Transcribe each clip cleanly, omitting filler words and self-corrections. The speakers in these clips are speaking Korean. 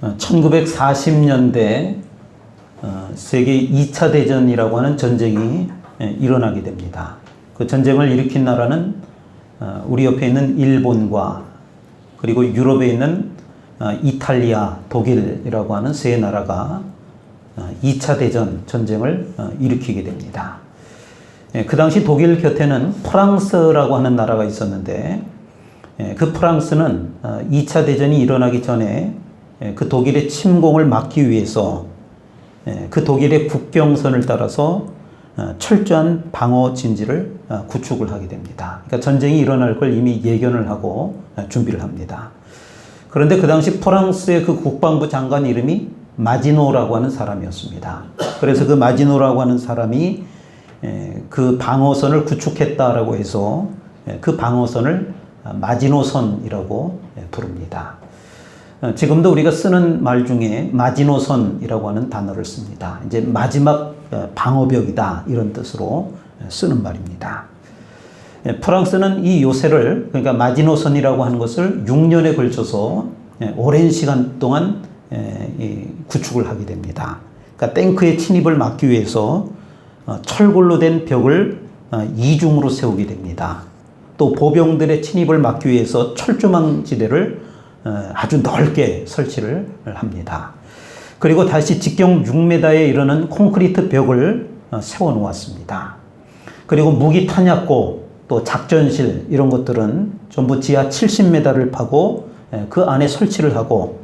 1940년대 세계 2차 대전이라고 하는 전쟁이 일어나게 됩니다. 그 전쟁을 일으킨 나라는 우리 옆에 있는 일본과 그리고 유럽에 있는 이탈리아, 독일이라고 하는 세 나라가 2차 대전 전쟁을 일으키게 됩니다. 그 당시 독일 곁에는 프랑스라고 하는 나라가 있었는데 그 프랑스는 2차 대전이 일어나기 전에 그 독일의 침공을 막기 위해서 그 독일의 국경선을 따라서 철저한 방어 진지를 구축을 하게 됩니다. 그러니까 전쟁이 일어날 걸 이미 예견을 하고 준비를 합니다. 그런데 그 당시 프랑스의 그 국방부 장관 이름이 마지노라고 하는 사람이었습니다. 그래서 그 마지노라고 하는 사람이 그 방어선을 구축했다라고 해서 그 방어선을 마지노선이라고 부릅니다. 지금도 우리가 쓰는 말 중에 마지노선이라고 하는 단어를 씁니다. 이제 마지막 방어벽이다 이런 뜻으로 쓰는 말입니다. 프랑스는 이 요새를 그러니까 마지노선이라고 하는 것을 6년에 걸쳐서 오랜 시간 동안 구축을 하게 됩니다. 그러니까 탱크의 침입을 막기 위해서 철골로 된 벽을 이중으로 세우게 됩니다. 또 보병들의 침입을 막기 위해서 철조망지대를 아주 넓게 설치를 합니다. 그리고 다시 직경 6m에 이르는 콘크리트 벽을 세워 놓았습니다. 그리고 무기 탄약고 또 작전실 이런 것들은 전부 지하 70m를 파고 그 안에 설치를 하고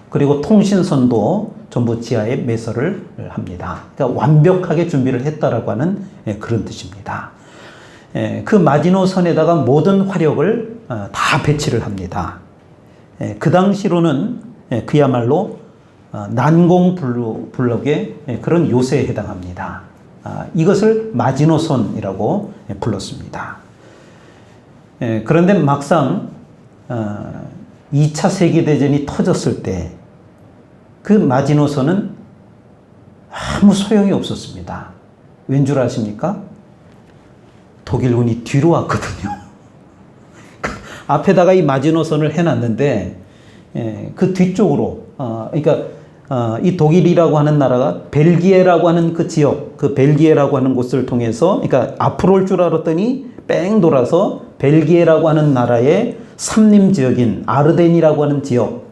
그리고 통신선도 전부 지하에 매설을 합니다. 그러니까 완벽하게 준비를 했다라고 하는 그런 뜻입니다. 그 마지노선에다가 모든 화력을 다 배치를 합니다. 그 당시로는 그야말로 난공불락의 그런 요새에 해당합니다. 이것을 마지노선이라고 불렀습니다. 그런데 막상 2차 세계대전이 터졌을 때 그 마지노선은 아무 소용이 없었습니다. 왠 줄 아십니까? 독일군이 뒤로 왔거든요. 앞에다가 이 마지노선을 해놨는데 그 뒤쪽으로 그러니까 이 독일이라고 하는 나라가 벨기에라고 하는 그 지역, 그 벨기에라고 하는 곳을 통해서 그러니까 앞으로 올 줄 알았더니 뺑 돌아서 벨기에라고 하는 나라의 삼림 지역인 아르덴이라고 하는 지역,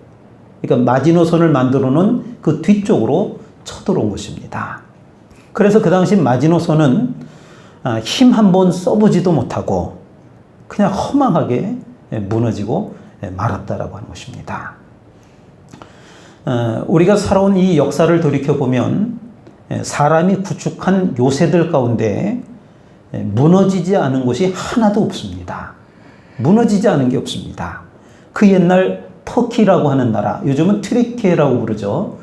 그러니까 마지노선을 만들어 놓은 그 뒤쪽으로 쳐들어온 것입니다. 그래서 그 당시 마지노선은 힘 한번 써보지도 못하고 그냥 허망하게 무너지고 말았다라고 하는 것입니다. 우리가 살아온 이 역사를 돌이켜보면 사람이 구축한 요새들 가운데 무너지지 않은 곳이 하나도 없습니다. 무너지지 않은 게 없습니다. 그 옛날 터키라고 하는 나라, 요즘은 튀르키예라고 부르죠.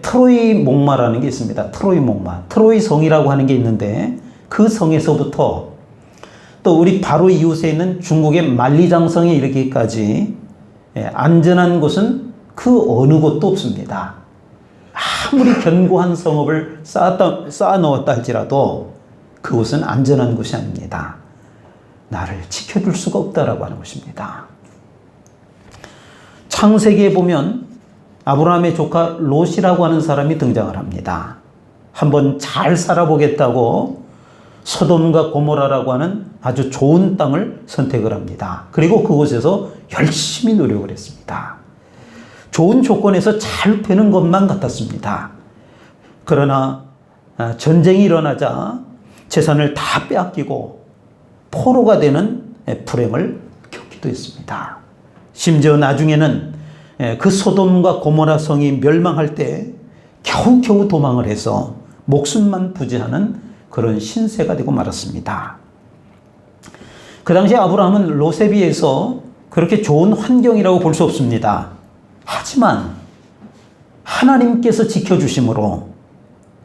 트로이 목마라는 게 있습니다. 트로이 목마. 트로이 성이라고 하는 게 있는데 그 성에서부터 또 우리 바로 이웃에 있는 중국의 만리장성에 이르기까지 안전한 곳은 그 어느 곳도 없습니다. 아무리 견고한 성읍을 쌓아 넣었다 할지라도 그곳은 안전한 곳이 아닙니다. 나를 지켜줄 수가 없다라고 하는 것입니다. 창세기에 보면 아브라함의 조카 롯이라고 하는 사람이 등장을 합니다. 한번 잘 살아보겠다고 소돔과 고모라라고 하는 아주 좋은 땅을 선택을 합니다. 그리고 그곳에서 열심히 노력을 했습니다. 좋은 조건에서 잘 되는 것만 같았습니다. 그러나 전쟁이 일어나자 재산을 다 빼앗기고 포로가 되는 불행을 겪기도 했습니다. 심지어 나중에는 그 소돔과 고모라 성이 멸망할 때 겨우겨우 도망을 해서 목숨만 부지하는 그런 신세가 되고 말았습니다. 그 당시 아브라함은 롯에 비해서 그렇게 좋은 환경이라고 볼 수 없습니다. 하지만 하나님께서 지켜주심으로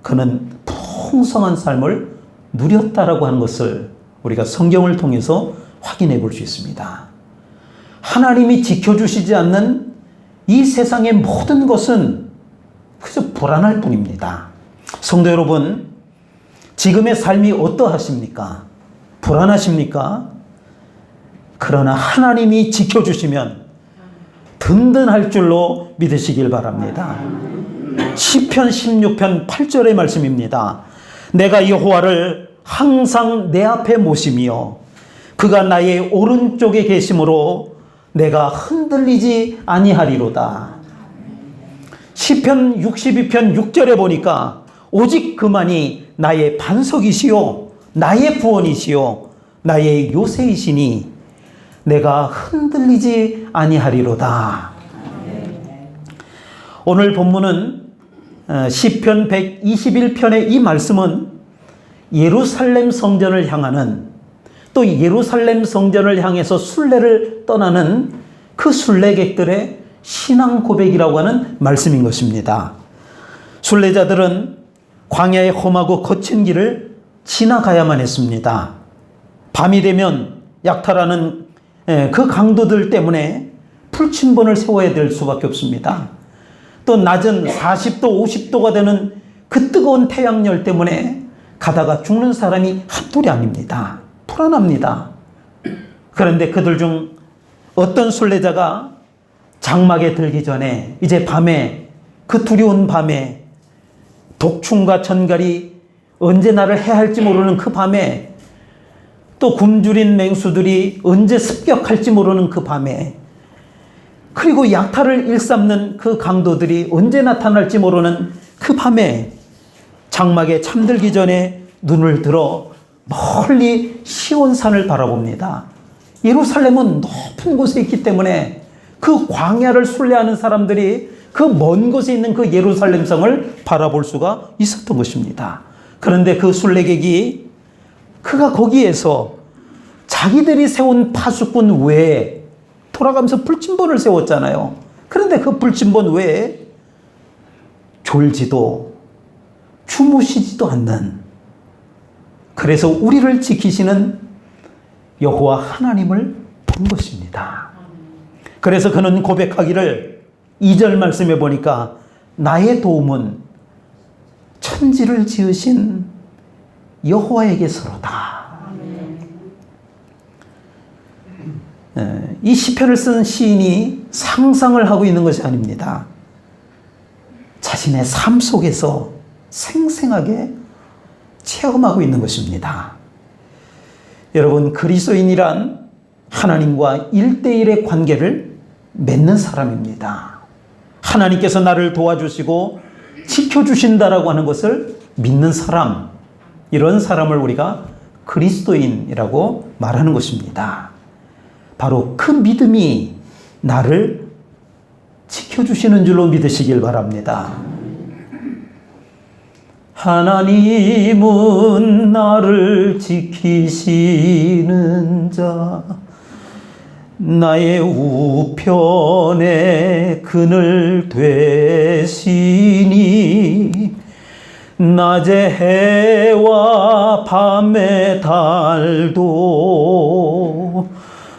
그는 풍성한 삶을 누렸다라고 하는 것을 우리가 성경을 통해서 확인해 볼 수 있습니다. 하나님이 지켜주시지 않는 이 세상의 모든 것은 그저 불안할 뿐입니다. 성도 여러분, 지금의 삶이 어떠하십니까? 불안하십니까? 그러나 하나님이 지켜주시면 든든할 줄로 믿으시길 바랍니다. 시편 16편 8절의 말씀입니다. 내가 여호와를 항상 내 앞에 모시며 그가 나의 오른쪽에 계심으로 내가 흔들리지 아니하리로다. 시편 62편 6절에 보니까 오직 그만이 나의 반석이시요 나의 구원이시요 나의 요새이시니 내가 흔들리지 아니하리로다. 오늘 본문은 시편 121편의 이 말씀은 예루살렘 성전을 향하는, 또 예루살렘 성전을 향해서 순례를 떠나는 그 순례객들의 신앙 고백이라고 하는 말씀인 것입니다. 순례자들은 광야의 험하고 거친 길을 지나가야만 했습니다. 밤이 되면 약탈하는 그 강도들 때문에 풀침번을 세워야 될 수밖에 없습니다. 또 낮은 40도 50도가 되는 그 뜨거운 태양열 때문에 가다가 죽는 사람이 한둘이 아닙니다. 불안합니다. 그런데 그들 중 어떤 순례자가 장막에 들기 전에 이제 밤에, 그 두려운 밤에, 독충과 전갈이 언제 나를 해할지 모르는 그 밤에, 또 굶주린 맹수들이 언제 습격할지 모르는 그 밤에, 그리고 약탈을 일삼는 그 강도들이 언제 나타날지 모르는 그 밤에 장막에 잠들기 전에 눈을 들어 멀리 시온산을 바라봅니다. 예루살렘은 높은 곳에 있기 때문에 그 광야를 순례하는 사람들이 그 먼 곳에 있는 그 예루살렘 성을 바라볼 수가 있었던 것입니다. 그런데 그 순례객이 그가 거기에서 자기들이 세운 파수꾼 외에 돌아가면서 불침번을 세웠잖아요. 그런데 그 불침번 외에 졸지도 주무시지도 않는, 그래서 우리를 지키시는 여호와 하나님을 본 것입니다. 그래서 그는 고백하기를 2절 말씀에 보니까 나의 도움은 천지를 지으신 여호와에게서로다. 이 시편을 쓴 시인이 상상을 하고 있는 것이 아닙니다. 자신의 삶 속에서 생생하게 체험하고 있는 것입니다. 여러분, 그리스도인이란 하나님과 1대1의 관계를 맺는 사람입니다. 하나님께서 나를 도와주시고 지켜주신다라고 하는 것을 믿는 사람, 이런 사람을 우리가 그리스도인이라고 말하는 것입니다. 바로 그 믿음이 나를 지켜주시는 줄로 믿으시길 바랍니다. 하나님은 나를 지키시는 자, 나의 우편에 그늘 되시니 낮의 해와 밤의 달도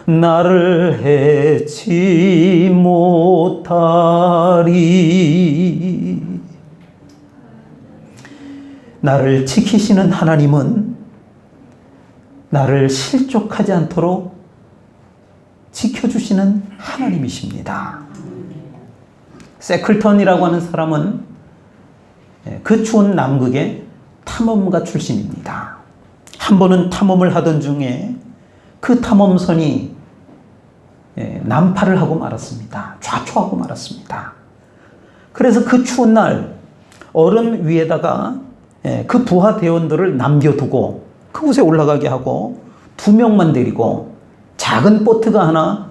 나를 해치 못하리. 나를 지키시는 하나님은 나를 실족하지 않도록 지켜주시는 하나님이십니다. 세클턴이라고 하는 사람은 그 추운 남극의 탐험가 출신입니다. 한 번은 탐험을 하던 중에 그 탐험선이 난파를 하고 말았습니다. 좌초하고 말았습니다. 그래서 그 추운 날 얼음 위에다가 그 부하 대원들을 남겨두고 그곳에 올라가게 하고 2명만 데리고 작은 보트가 하나,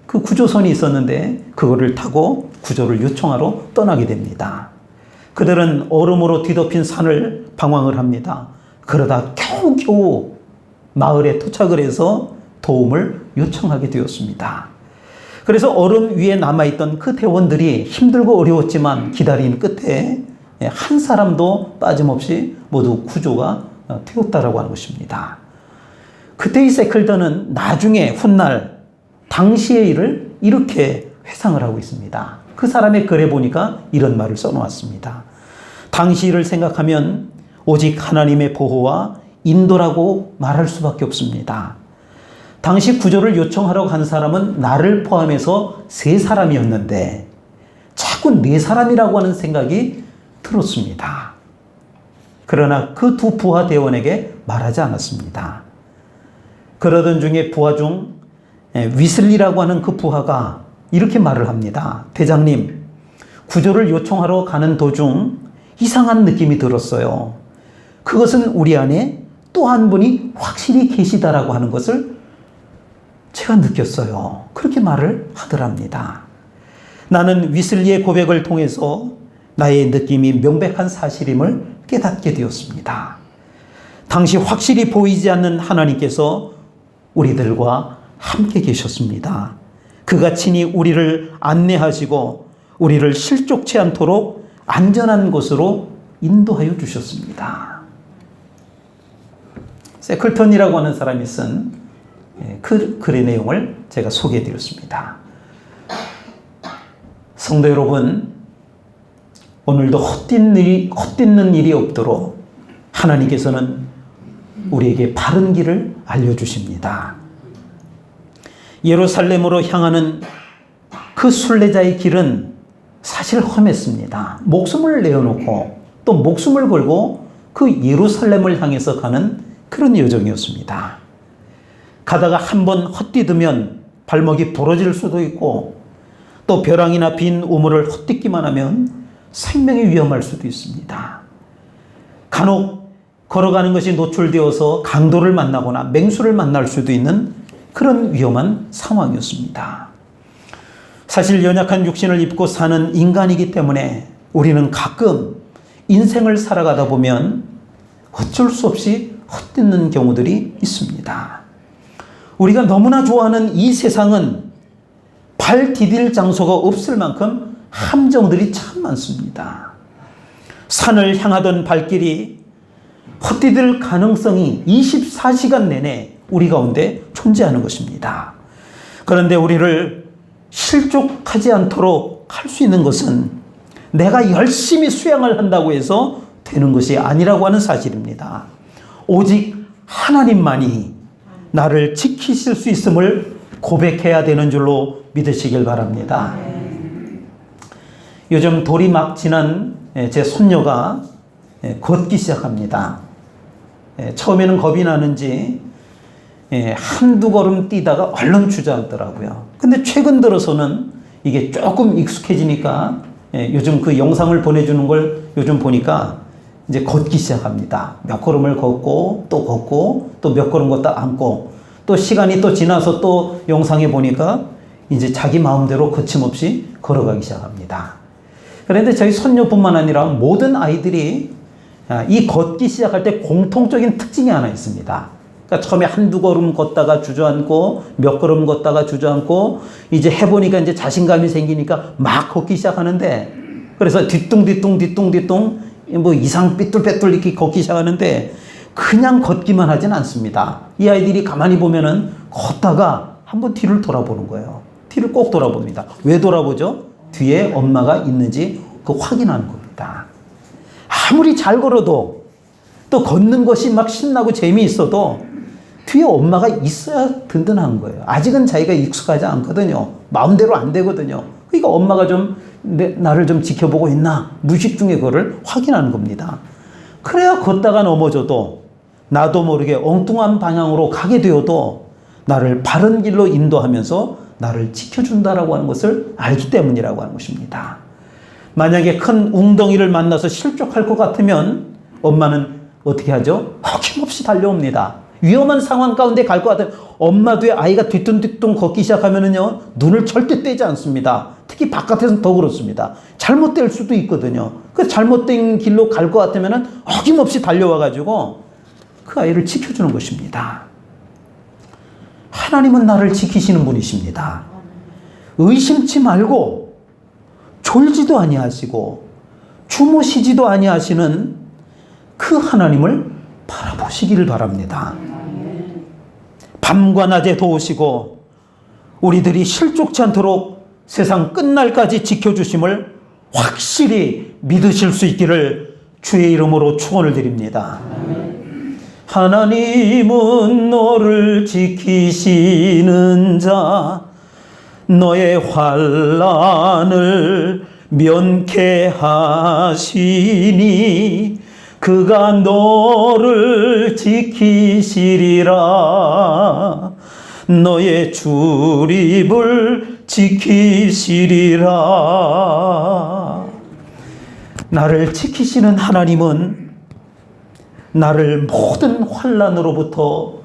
그 구조선이 있었는데 그거를 타고 구조를 요청하러 떠나게 됩니다. 그들은 얼음으로 뒤덮인 산을 방황을 합니다. 그러다 겨우겨우 마을에 도착을 해서 도움을 요청하게 되었습니다. 그래서 얼음 위에 남아있던 그 대원들이 힘들고 어려웠지만 기다리는 끝에 한 사람도 빠짐없이 모두 구조가 되었다라고 하는 것입니다. 그때 이 세클던은 나중에 훗날 당시의 일을 이렇게 회상을 하고 있습니다. 그 사람의 글에 보니까 이런 말을 써놓았습니다. 당시 일을 생각하면 오직 하나님의 보호와 인도라고 말할 수밖에 없습니다. 당시 구조를 요청하러 간 사람은 나를 포함해서 3사람이었는데 자꾸 4사람이라고 하는 생각이 들었습니다. 그러나 그 두 부하 대원에게 말하지 않았습니다. 그러던 중에 부하 중 위슬리라고 하는 그 부하가 이렇게 말을 합니다. 대장님, 구조를 요청하러 가는 도중 이상한 느낌이 들었어요. 그것은 우리 안에 또 한 분이 확실히 계시다라고 하는 것을 제가 느꼈어요. 그렇게 말을 하더랍니다. 나는 위슬리의 고백을 통해서 나의 느낌이 명백한 사실임을 깨닫게 되었습니다. 당시 확실히 보이지 않는 하나님께서 우리들과 함께 계셨습니다. 그가 친히 우리를 안내하시고 우리를 실족치 않도록 안전한 곳으로 인도하여 주셨습니다. 세클턴이라고 하는 사람이 쓴 그 글의 내용을 제가 소개해 드렸습니다. 성도 여러분, 오늘도 헛짓는 일이 없도록 하나님께서는 우리에게 바른 길을 알려주십니다. 예루살렘으로 향하는 그 순례자의 길은 사실 험했습니다. 목숨을 내어놓고 또 목숨을 걸고 그 예루살렘을 향해서 가는 그런 여정이었습니다. 가다가 한번 헛디디면 발목이 부러질 수도 있고 또 벼랑이나 빈 우물을 헛디기만 하면 생명이 위험할 수도 있습니다. 간혹 걸어가는 것이 노출되어서 강도를 만나거나 맹수를 만날 수도 있는 그런 위험한 상황이었습니다. 사실 연약한 육신을 입고 사는 인간이기 때문에 우리는 가끔 인생을 살아가다 보면 어쩔 수 없이 헛디디는 경우들이 있습니다. 우리가 너무나 좋아하는 이 세상은 발 디딜 장소가 없을 만큼 함정들이 참 많습니다. 산을 향하던 발길이 헛디딜 가능성이 24시간 내내 우리 가운데 존재하는 것입니다. 그런데 우리를 실족하지 않도록 할 수 있는 것은 내가 열심히 수양을 한다고 해서 되는 것이 아니라고 하는 사실입니다. 오직 하나님만이 나를 지키실 수 있음을 고백해야 되는 줄로 믿으시길 바랍니다. 요즘 돌이 막 지난 제 손녀가 걷기 시작합니다. 처음에는 겁이 나는지 한두 걸음 뛰다가 얼른 주저앉더라고요. 근데 최근 들어서는 이게 조금 익숙해지니까 요즘 그 영상을 보내주는 걸 요즘 보니까 이제 걷기 시작합니다. 몇 걸음을 걷고 또 몇 걸음 걷다 앉고 또 시간이 또 지나서 또 영상에 보니까 이제 자기 마음대로 거침없이 걸어가기 시작합니다. 그런데 저희 손녀뿐만 아니라 모든 아이들이 이 걷기 시작할 때 공통적인 특징이 하나 있습니다. 그러니까 처음에 한두 걸음 걷다가 주저앉고 몇 걸음 걷다가 주저앉고 이제 해보니까 이제 자신감이 생기니까 막 걷기 시작하는데 그래서 뒤뚱 뭐 이상 삐뚤빼뚤 이렇게 걷기 시작하는데 그냥 걷기만 하진 않습니다. 이 아이들이 가만히 보면은 걷다가 한번 뒤를 돌아보는 거예요. 뒤를 꼭 돌아봅니다. 왜 돌아보죠? 뒤에 엄마가 있는지 그 확인하는 겁니다. 아무리 잘 걸어도 또 걷는 것이 막 신나고 재미있어도 뒤에 엄마가 있어야 든든한 거예요. 아직은 자기가 익숙하지 않거든요. 마음대로 안 되거든요. 그러니까 엄마가 좀 나를 좀 지켜보고 있나 무의식 중에 그거를 확인하는 겁니다. 그래야 걷다가 넘어져도 나도 모르게 엉뚱한 방향으로 가게 되어도 나를 바른 길로 인도하면서 나를 지켜준다라고 하는 것을 알기 때문이라고 하는 것입니다. 만약에 큰 웅덩이를 만나서 실족할 것 같으면 엄마는 어떻게 하죠? 어김없이 달려옵니다. 위험한 상황 가운데 갈 것 같으면 엄마 뒤에 아이가 뒤뚱뒤뚱 걷기 시작하면은요, 눈을 절대 떼지 않습니다. 특히 바깥에서는 더 그렇습니다. 잘못될 수도 있거든요. 그 잘못된 길로 갈 것 같으면은 어김없이 달려와가지고 그 아이를 지켜주는 것입니다. 하나님은 나를 지키시는 분이십니다. 의심치 말고 졸지도 아니하시고 주무시지도 아니하시는 그 하나님을 바라보시기를 바랍니다. 밤과 낮에 도우시고 우리들이 실족치 않도록 세상 끝날까지 지켜주심을 확실히 믿으실 수 있기를 주의 이름으로 축원을 드립니다. 하나님은 너를 지키시는 자, 너의 환난을 면케하시니 그가 너를 지키시리라. 너의 출입을 지키시리라. 나를 지키시는 하나님은 나를 모든 환난으로부터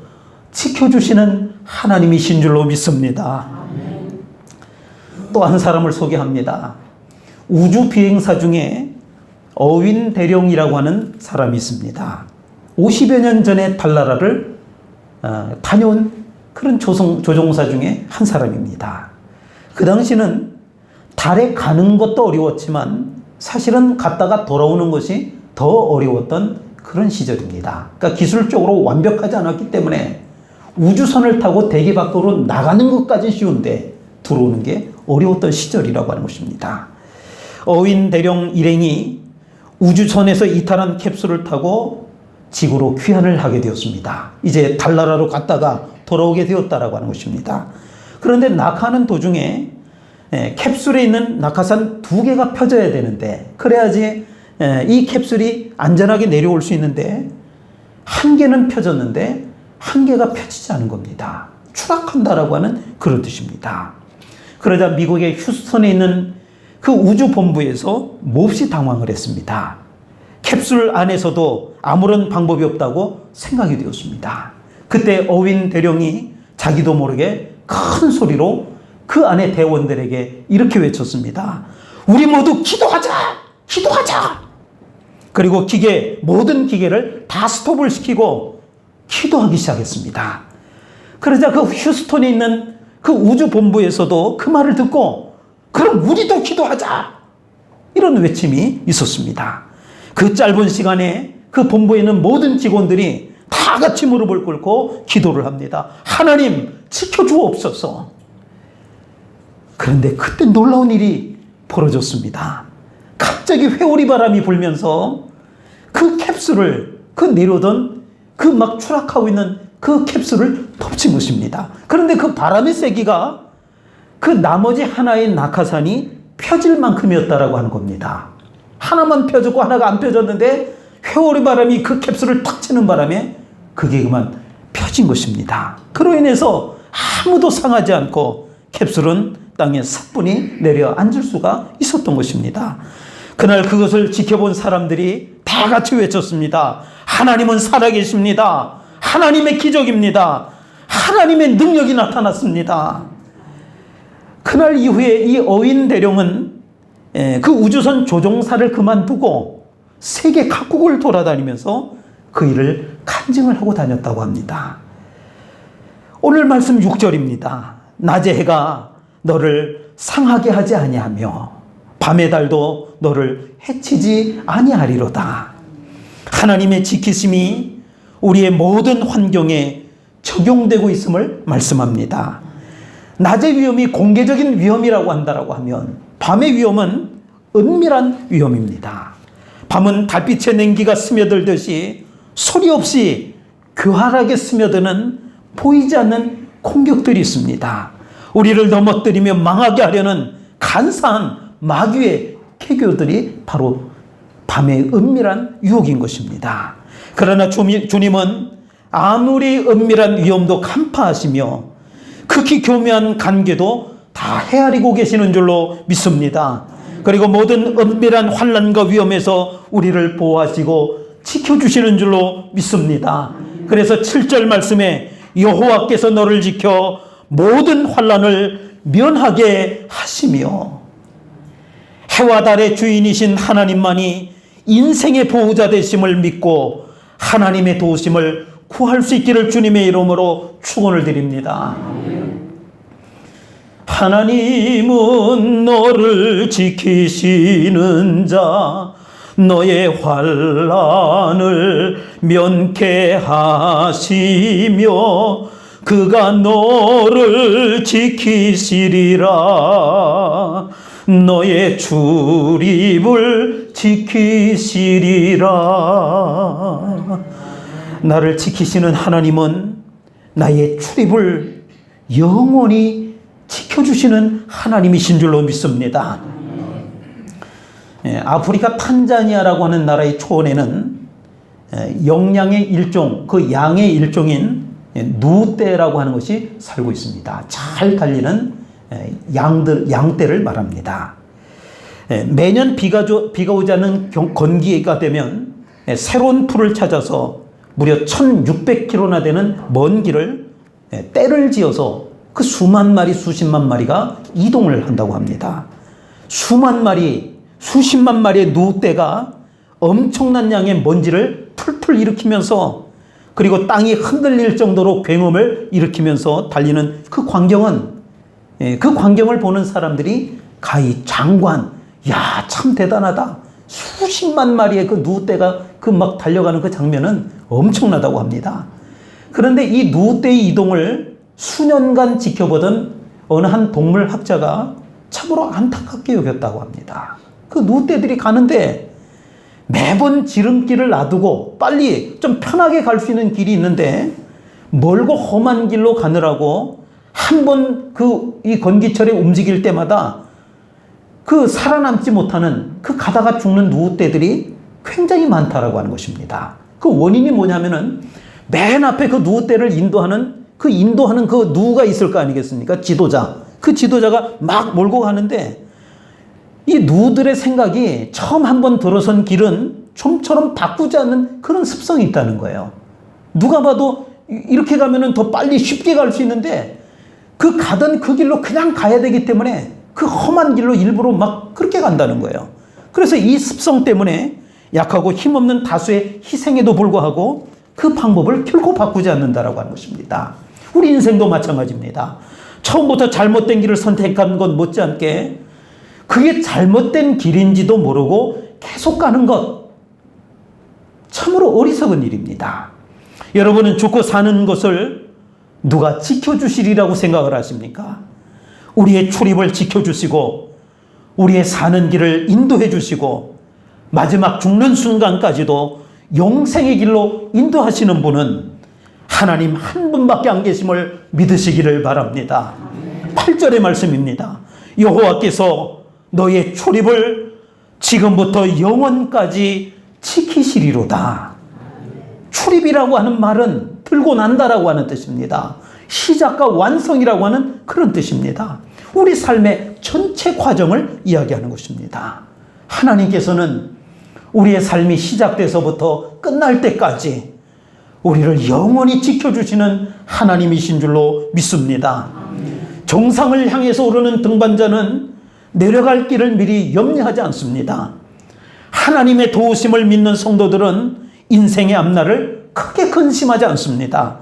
지켜주시는 하나님이신 줄로 믿습니다. 또 한 사람을 소개합니다. 우주 비행사 중에 어윈 대령이라고 하는 사람이 있습니다. 50여 년 전에 달나라를 다녀온 그런 조종사 중에 한 사람입니다. 그 당시는 달에 가는 것도 어려웠지만 사실은 갔다가 돌아오는 것이 더 어려웠던 그런 시절입니다. 그러니까 기술적으로 완벽하지 않았기 때문에 우주선을 타고 대기 밖으로 나가는 것까지 쉬운데 들어오는 게 어려웠던 시절이라고 하는 것입니다. 어윈 대령 일행이 우주선에서 이탈한 캡슐을 타고 지구로 귀환을 하게 되었습니다. 이제 달나라로 갔다가 돌아오게 되었다라고 하는 것입니다. 그런데 낙하하는 도중에 캡슐에 있는 낙하산 2개가 펴져야 되는데, 그래야지 이 캡슐이 안전하게 내려올 수 있는데 1개는 펴졌는데 1개가 펴지지 않은 겁니다. 추락한다라고 하는 그런 뜻입니다. 그러자 미국의 휴스턴에 있는 그 우주본부에서 몹시 당황을 했습니다. 캡슐 안에서도 아무런 방법이 없다고 생각이 되었습니다. 그때 어윈 대령이 자기도 모르게 큰 소리로 그 안에 대원들에게 이렇게 외쳤습니다. 우리 모두 기도하자! 기도하자! 그리고 모든 기계를 다 스톱을 시키고 기도하기 시작했습니다. 그러자 그 휴스턴에 있는 그 우주본부에서도 그 말을 듣고 그럼 우리도 기도하자! 이런 외침이 있었습니다. 그 짧은 시간에 그 본부에 있는 모든 직원들이 다 같이 무릎을 꿇고 기도를 합니다. 하나님 지켜주옵소서. 그런데 그때 놀라운 일이 벌어졌습니다. 갑자기 회오리 바람이 불면서 그 캡슐을, 그 내려오던 그 막 추락하고 있는 그 캡슐을 덮친 것입니다. 그런데 그 바람의 세기가 그 나머지 하나의 낙하산이 펴질 만큼이었다라고 하는 겁니다. 하나만 펴졌고 하나가 안 펴졌는데 회오리 바람이 그 캡슐을 탁 치는 바람에 그게 그만 펴진 것입니다. 그로 인해서 아무도 상하지 않고 캡슐은 땅에 사뿐히 내려앉을 수가 있었던 것입니다. 그날 그것을 지켜본 사람들이 다 같이 외쳤습니다. 하나님은 살아계십니다. 하나님의 기적입니다. 하나님의 능력이 나타났습니다. 그날 이후에 이 어윈 대령은 그 우주선 조종사를 그만두고 세계 각국을 돌아다니면서 그 일을 간증을 하고 다녔다고 합니다. 오늘 말씀 6절입니다. 낮의 해가 너를 상하게 하지 아니하며 밤의 달도 너를 해치지 아니하리로다. 하나님의 지키심이 우리의 모든 환경에 적용되고 있음을 말씀합니다. 낮의 위험이 공개적인 위험이라고 한다라고 하면 밤의 위험은 은밀한 위험입니다. 밤은 달빛의 냉기가 스며들듯이 소리 없이 교활하게 스며드는 보이지 않는 공격들이 있습니다. 우리를 넘어뜨리며 망하게 하려는 간사한 마귀의 계교들이 바로 밤의 은밀한 유혹인 것입니다. 그러나 주님은 아무리 은밀한 위험도 간파하시며 극히 교묘한 관계도 다 헤아리고 계시는 줄로 믿습니다. 그리고 모든 은밀한 환난과 위험에서 우리를 보호하시고 지켜주시는 줄로 믿습니다. 그래서 7절 말씀에 여호와께서 너를 지켜 모든 환난을 면하게 하시며, 해와 달의 주인이신 하나님만이 인생의 보호자 되심을 믿고 하나님의 도우심을 구할 수 있기를 주님의 이름으로 축원을 드립니다. 하나님은 너를 지키시는 자, 너의 환난을 면케하시며 그가 너를 지키시리라. 너의 출입을 지키시리라. 나를 지키시는 하나님은 나의 출입을 영원히 지켜주시는 하나님이신 줄로 믿습니다. 아프리카 탄자니아라고 하는 나라의 초원에는 영양의 일종, 그 양의 일종인 누떼라고 하는 것이 살고 있습니다. 잘 달리는 양떼를 말합니다. 매년 비가 오지 않는 건기가 되면 새로운 풀을 찾아서 무려 1600km나 되는 먼 길을 떼를 지어서 그 수만 마리, 수십만 마리가 이동을 한다고 합니다. 수만 마리, 수십만 마리의 누떼가 엄청난 양의 먼지를 풀풀 일으키면서 그리고 땅이 흔들릴 정도로 굉음을 일으키면서 달리는 그 광경을 보는 사람들이 가히 장관, 야, 참 대단하다. 수십만 마리의 그 누떼가 그 막 달려가는 그 장면은 엄청나다고 합니다. 그런데 이 누떼의 이동을 수년간 지켜보던 어느 한 동물학자가 참으로 안타깝게 여겼다고 합니다. 그 누떼들이 가는데 매번 지름길을 놔두고 빨리 좀 편하게 갈 수 있는 길이 있는데 멀고 험한 길로 가느라고 한 번 이 건기철에 움직일 때마다 그 살아남지 못하는 그 가다가 죽는 누떼들이 굉장히 많다라고 하는 것입니다. 그 원인이 뭐냐면은 맨 앞에 그 누떼를 인도하는 그 누가 있을 거 아니겠습니까? 지도자. 그 지도자가 막 몰고 가는데 이 누들의 생각이 처음 한번 들어선 길은 좀처럼 바꾸지 않는 그런 습성이 있다는 거예요. 누가 봐도 이렇게 가면은 더 빨리 쉽게 갈 수 있는데 그 가던 그 길로 그냥 가야 되기 때문에 그 험한 길로 일부러 막 그렇게 간다는 거예요. 그래서 이 습성 때문에 약하고 힘없는 다수의 희생에도 불구하고 그 방법을 결코 바꾸지 않는다라고 하는 것입니다. 우리 인생도 마찬가지입니다. 처음부터 잘못된 길을 선택한 것 못지않게 그게 잘못된 길인지도 모르고 계속 가는 것, 참으로 어리석은 일입니다. 여러분은 죽고 사는 것을 누가 지켜주시리라고 생각을 하십니까? 우리의 출입을 지켜주시고 우리의 사는 길을 인도해 주시고 마지막 죽는 순간까지도 영생의 길로 인도하시는 분은 하나님 한 분밖에 안 계심을 믿으시기를 바랍니다. 8절의 말씀입니다. 여호와께서 너의 출입을 지금부터 영원까지 지키시리로다. 출입이라고 하는 말은 들고 난다라고 하는 뜻입니다. 시작과 완성이라고 하는 그런 뜻입니다. 우리 삶의 전체 과정을 이야기하는 것입니다. 하나님께서는 우리의 삶이 시작돼서부터 끝날 때까지 우리를 영원히 지켜주시는 하나님이신 줄로 믿습니다. 정상을 향해서 오르는 등반자는 내려갈 길을 미리 염려하지 않습니다. 하나님의 도우심을 믿는 성도들은 인생의 앞날을 크게 근심하지 않습니다.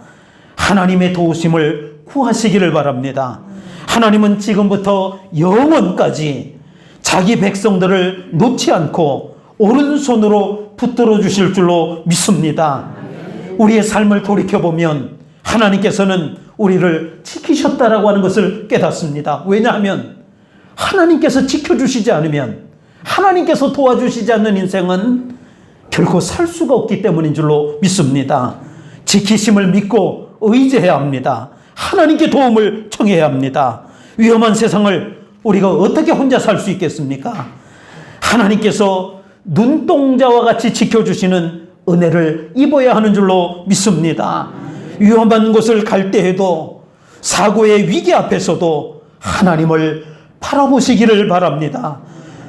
하나님의 도우심을 구하시기를 바랍니다. 하나님은 지금부터 영원까지 자기 백성들을 놓지 않고 오른손으로 붙들어 주실 줄로 믿습니다. 우리의 삶을 돌이켜보면 하나님께서는 우리를 지키셨다라고 하는 것을 깨닫습니다. 왜냐하면 하나님께서 지켜주시지 않으면, 하나님께서 도와주시지 않는 인생은 결코 살 수가 없기 때문인 줄로 믿습니다. 지키심을 믿고 의지해야 합니다. 하나님께 도움을 청해야 합니다. 위험한 세상을 우리가 어떻게 혼자 살 수 있겠습니까? 하나님께서 눈동자와 같이 지켜주시는 은혜를 입어야 하는 줄로 믿습니다. 위험한 곳을 갈 때에도, 사고의 위기 앞에서도 하나님을 바라보시기를 바랍니다.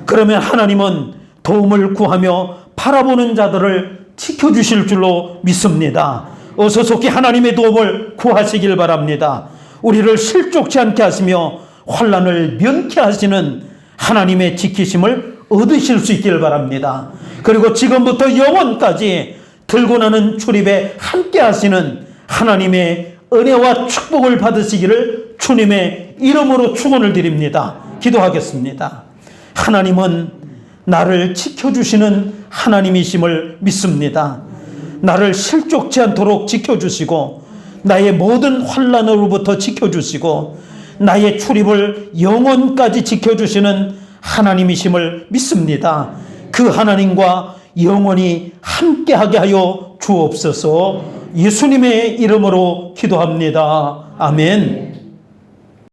그러면 하나님은 도움을 구하며 바라보는 자들을 지켜주실 줄로 믿습니다. 어서 속히 하나님의 도움을 구하시길 바랍니다. 우리를 실족치 않게 하시며 환난을 면케 하시는 하나님의 지키심을 얻으실 수 있기를 바랍니다. 그리고 지금부터 영원까지 들고 나는 출입에 함께 하시는 하나님의 은혜와 축복을 받으시기를 주님의 이름으로 축원을 드립니다. 기도하겠습니다. 하나님은 나를 지켜주시는 하나님이심을 믿습니다. 나를 실족치 않도록 지켜주시고 나의 모든 환난으로부터 지켜주시고 나의 출입을 영원까지 지켜주시는 하나님이심을 믿습니다. 그 하나님과 영원히 함께하게 하여 주옵소서. 예수님의 이름으로 기도합니다. 아멘.